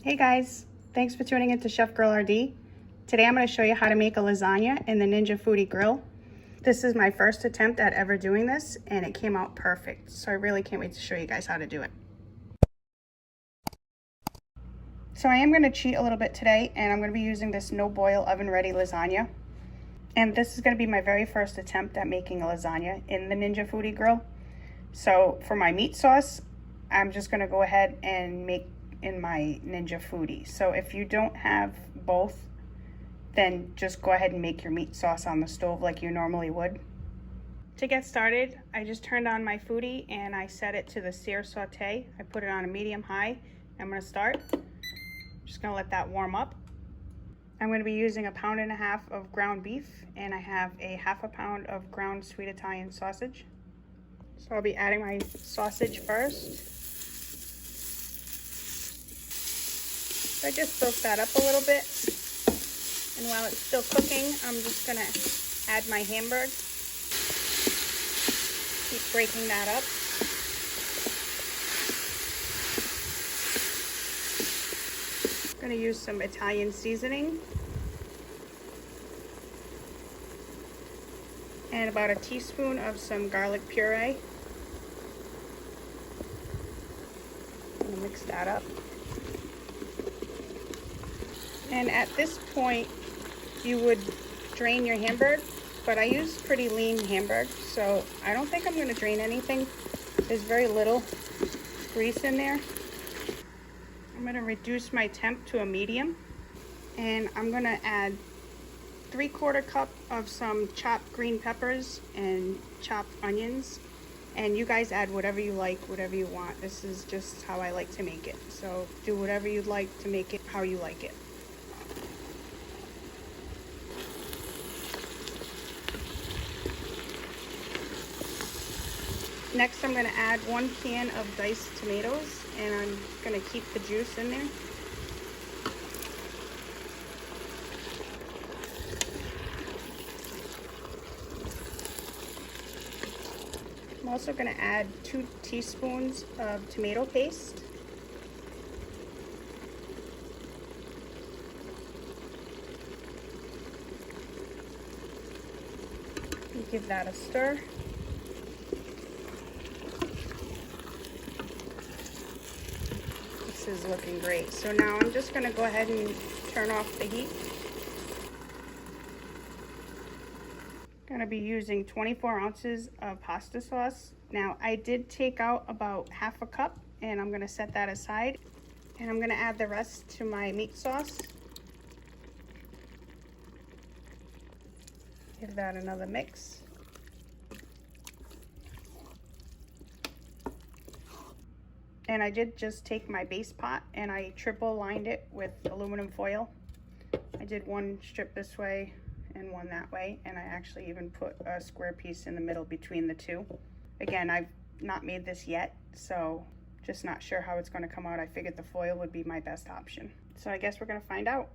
Hey guys, thanks for tuning into Chef Girl RD. Today I'm going to show you how to make a lasagna in the Ninja Foodi grill. This is my first attempt at ever doing this and it came out perfect. So I really can't wait to show you guys how to do it. So I am going to cheat a little bit today and I'm going to be using this no boil oven ready lasagna. And this is going to be my very first attempt at making a lasagna in the Ninja Foodi grill. So for my meat sauce, I'm just going to go ahead and make in my Ninja Foodi. So if you don't have both, then just go ahead and make your meat sauce on the stove like you normally would. To get started, I just turned on my Foodi and I set it to the sear saute. I put it on a medium high. I'm going to start. Just going to let that warm up. I'm going to be using 1.5 pounds of ground beef and I have a 1/2 pound of ground sweet Italian sausage. So I'll be adding my sausage first. I just soak that up a little bit, and while it's still cooking, I'm just gonna add my Hamburg. Keep breaking that up. I'm gonna use some Italian seasoning and about a teaspoon of some garlic puree. I'm gonna mix that up. And at this point, you would drain your Hamburg, but I use pretty lean Hamburg, so I don't think I'm going to drain anything. There's very little grease in there. I'm going to reduce my temp to a medium, and I'm going to add 3/4 cup of some chopped green peppers and chopped onions. And you guys add whatever you like, whatever you want. This is just how I like to make it. So do whatever you'd like to make it how you like it. Next, I'm going to add 1 can of diced tomatoes, and I'm going to keep the juice in there. I'm also going to add 2 teaspoons of tomato paste. Give that a stir. This is looking great. So now I'm just going to go ahead and turn off the heat. Going to be using 24 ounces of pasta sauce. Now I did take out about 1/2 cup and I'm going to set that aside. And I'm going to add the rest to my meat sauce. Give that another mix. And I did just take my base pot and I triple lined it with aluminum foil. I did 1 strip this way and 1 that way, and I actually even put a square piece in the middle between the 2. Again, I've not made this yet, so just not sure how it's going to come out. I figured the foil would be my best option. So I guess we're going to find out.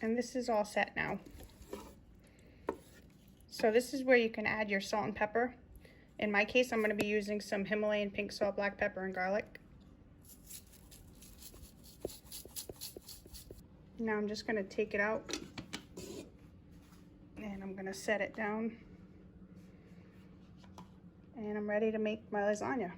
And this is all set now. So this is where you can add your salt and pepper. In my case, I'm going to be using some Himalayan pink salt, black pepper, and garlic. Now I'm just going to take it out and I'm going to set it down. And I'm ready to make my lasagna.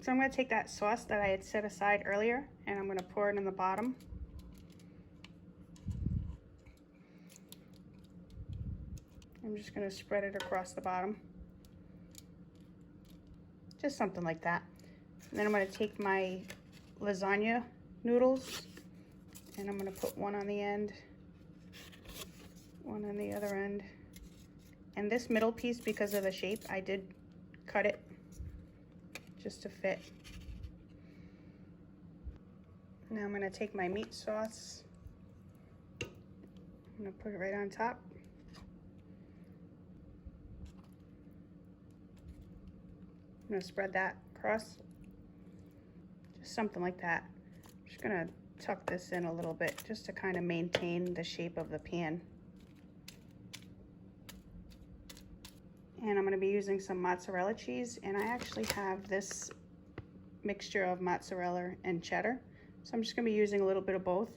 So I'm going to take that sauce that I had set aside earlier and I'm going to pour it in the bottom. I'm just going to spread it across the bottom. Just something like that. And then I'm going to take my lasagna noodles and I'm going to put 1 on the end, 1 on the other end. And this middle piece, because of the shape, I did cut it just to fit. Now I'm going to take my meat sauce. I'm going to put it right on top. I'm going to spread that across, just something like that. I'm just going to tuck this in a little bit just to kind of maintain the shape of the pan. And I'm going to be using some mozzarella cheese, and I actually have this mixture of mozzarella and cheddar. So I'm just gonna be using a little bit of both.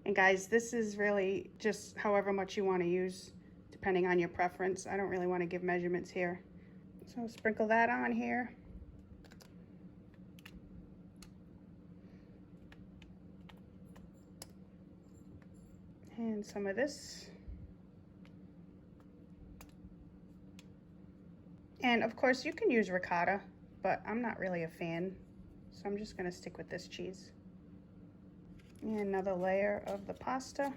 And guys, this is really just however much you wanna use, depending on your preference. I don't really wanna give measurements here. So sprinkle that on here. And some of this. And of course you can use ricotta, but I'm not really a fan. So I'm just gonna stick with this cheese. And another layer of the pasta.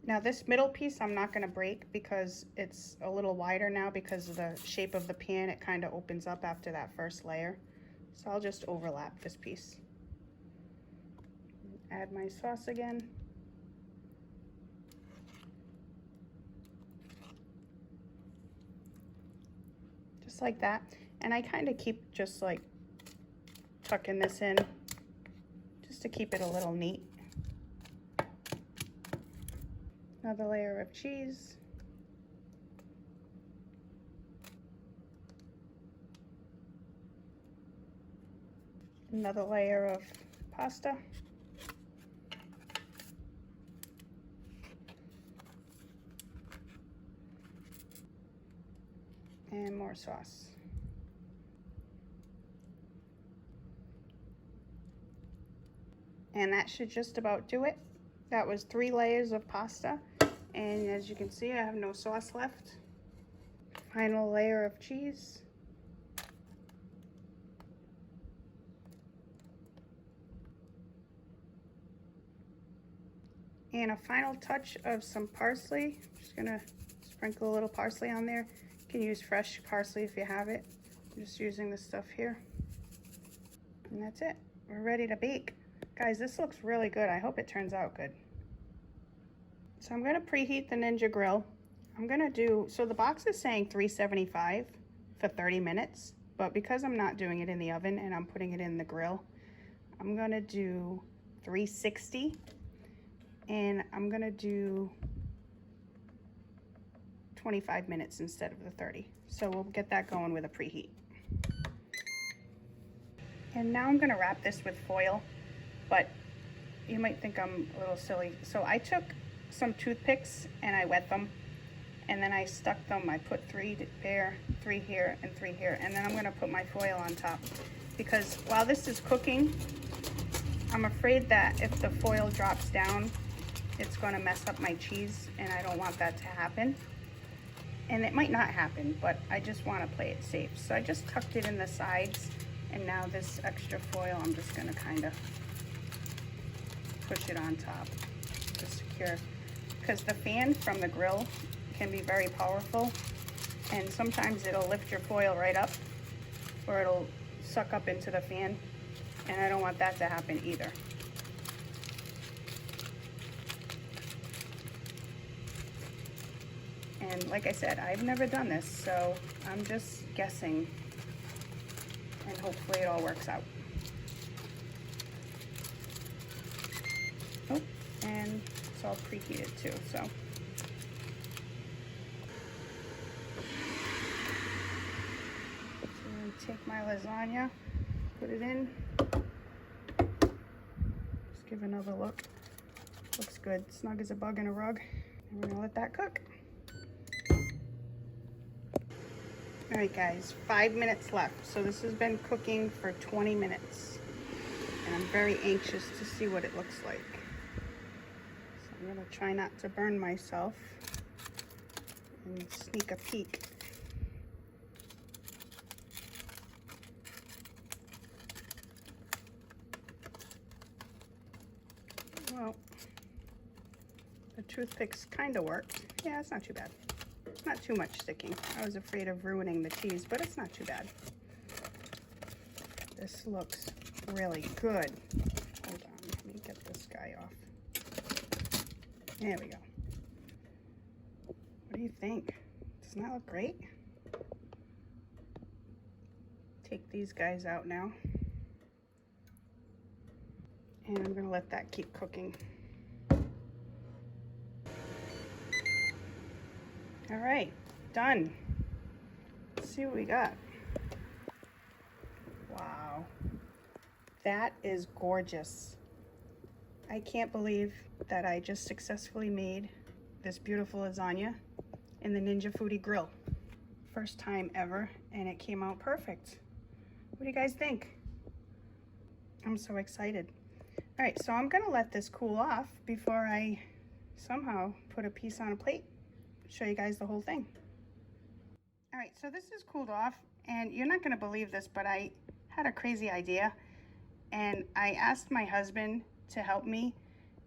Now this middle piece I'm not gonna break because it's a little wider now because of the shape of the pan. It kind of opens up after that first layer. So I'll just overlap this piece. Add my sauce again. Just like that. And I kind of keep just like tucking this in just to keep it a little neat. Another layer of cheese. Another layer of pasta. And more sauce. And that should just about do it. That was 3 layers of pasta. And as you can see, I have no sauce left. Final layer of cheese. And a final touch of some parsley. Just gonna sprinkle a little parsley on there. You can use fresh parsley if you have it. I'm just using this stuff here. And that's it. We're ready to bake. Guys, this looks really good. I hope it turns out good. So I'm gonna preheat the Ninja grill. I'm gonna do, so the box is saying 375 for 30 minutes, but because I'm not doing it in the oven and I'm putting it in the grill, I'm gonna do 360 and I'm gonna do 25 minutes instead of the 30. So we'll get that going with a preheat. And now I'm gonna wrap this with foil, but you might think I'm a little silly. So I took some toothpicks and I wet them, and then I stuck them. I put 3 there, 3 here, and 3 here, and then I'm gonna put my foil on top, because while this is cooking, I'm afraid that if the foil drops down, it's gonna mess up my cheese, and I don't want that to happen. And it might not happen, but I just wanna play it safe. So I just tucked it in the sides, and now this extra foil, I'm just gonna kinda push it on top to secure. Because the fan from the grill can be very powerful, and sometimes it'll lift your foil right up, or it'll suck up into the fan, and I don't want that to happen either. And like I said, I've never done this, so I'm just guessing, and hopefully it all works out. Oh, and it's all preheated too, so. I'm gonna take my lasagna, put it in, just give another look. Looks good, snug as a bug in a rug. And we're gonna let that cook. All right guys, 5 minutes left. So this has been cooking for 20 minutes. And I'm very anxious to see what it looks like. So I'm gonna try not to burn myself and sneak a peek. Well, the toothpicks kind of worked. Yeah, it's not too bad. Not too much sticking. I was afraid of ruining the cheese, but it's not too bad. This looks really good. Hold on, let me get this guy off. There we go. What do you think? Doesn't that look great? Take these guys out now. And I'm gonna let that keep cooking. All right, done. Let's see what we got. Wow. That is gorgeous. I can't believe that I just successfully made this beautiful lasagna in the Ninja Foodi grill. First time ever, and it came out perfect. What do you guys think? I'm so excited. All right, so I'm gonna let this cool off before I somehow put a piece on a plate. Show you guys the whole thing. All right, so this is cooled off, and you're not gonna believe this, but I had a crazy idea, and I asked my husband to help me,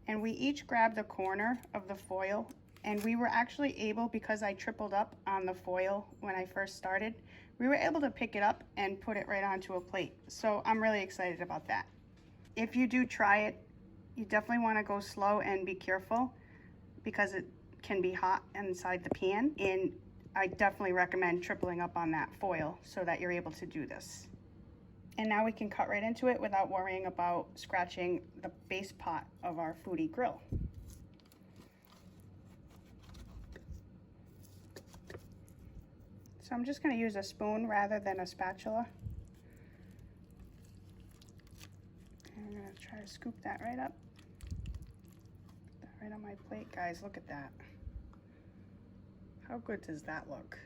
and we each grabbed a corner of the foil, and we were actually able, because I tripled up on the foil when I first started, we were able to pick it up and put it right onto a plate. So I'm really excited about that. If you do try it, you definitely want to go slow and be careful because it can be hot inside the pan, and I definitely recommend tripling up on that foil so that you're able to do this. And now we can cut right into it without worrying about scratching the base pot of our Foodi grill. So I'm just going to use a spoon rather than a spatula. And I'm going to try to scoop that right up. Put that right on my plate. Guys, look at that. How good does that look?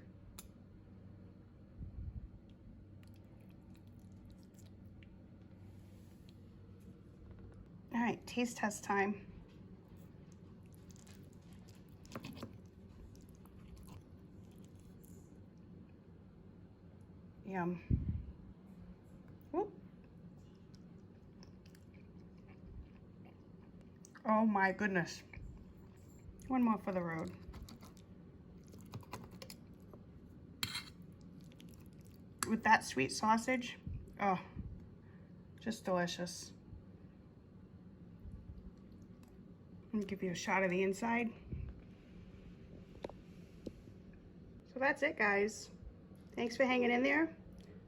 All right, taste test time. Yum. Whoop. Oh my goodness. One more for the road. With that sweet sausage, oh, just delicious. Let me give you a shot of the inside. So that's it, guys. Thanks for hanging in there.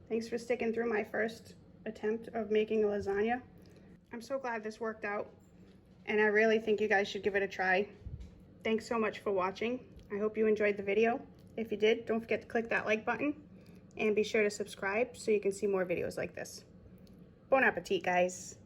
Thanks for sticking through my first attempt of making a lasagna. I'm so glad this worked out, and I really think you guys should give it a try. Thanks so much for watching. I hope you enjoyed the video. If you did, don't forget to click that like button and be sure to subscribe so you can see more videos like this. Bon appetit, guys.